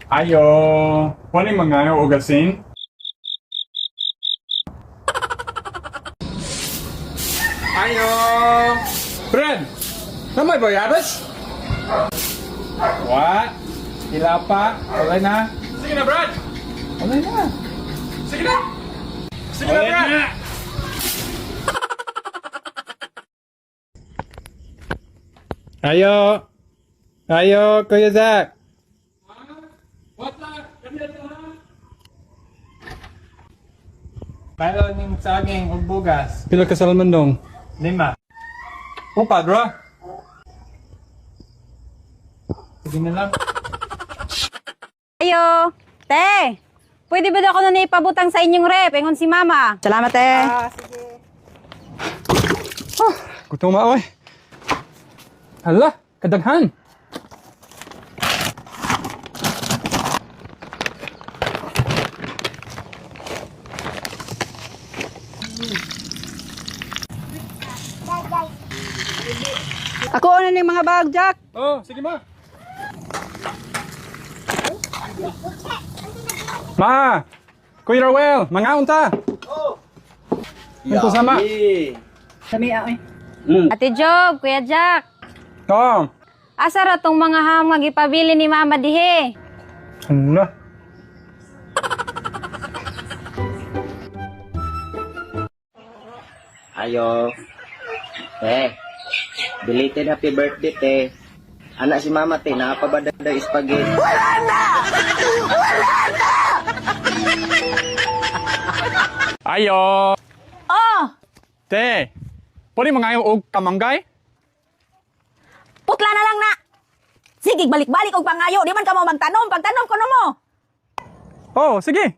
Ayo, pwede mangayo ugasin? Ayo! Fred! Namay bayabas? What? Hila pa? Wala na? Sige na, Brad! Wala na! Sige na! Sige na, Brad! Ayo! Ayo, Kuya Zach! What na? Pero ning saging ug bugas. Pila ka salmon dong? 5. Upa, bro. Sige na lang. Ayo! Te! Pwede ba daw ako na ipabutang sa inyong rep? Ingon si Mama. Salamat, te. Gutom oy. Hala, kadaghan. Ako ano ng mga bag, Jack? Oh, sige ma. Ma! Kuya Rowell, mga unta. Oh. Ito sama. Kami ay. Ate Job, Kuya Jack. Oh. Asa ra tong mga hamag ipabili ni Mama dihe? Hala. Ayo. Belated happy birthday, te. Anak si mama, te. Nakapabadada spaghetti. Wala na! Ayo. Oh! Te. Pwede mangayo og kamanggay? Putla na lang na. Sige, balik-balik og pangayo. Di man ka mo magtanom. Pagtanom ko no mo. Oh, sige.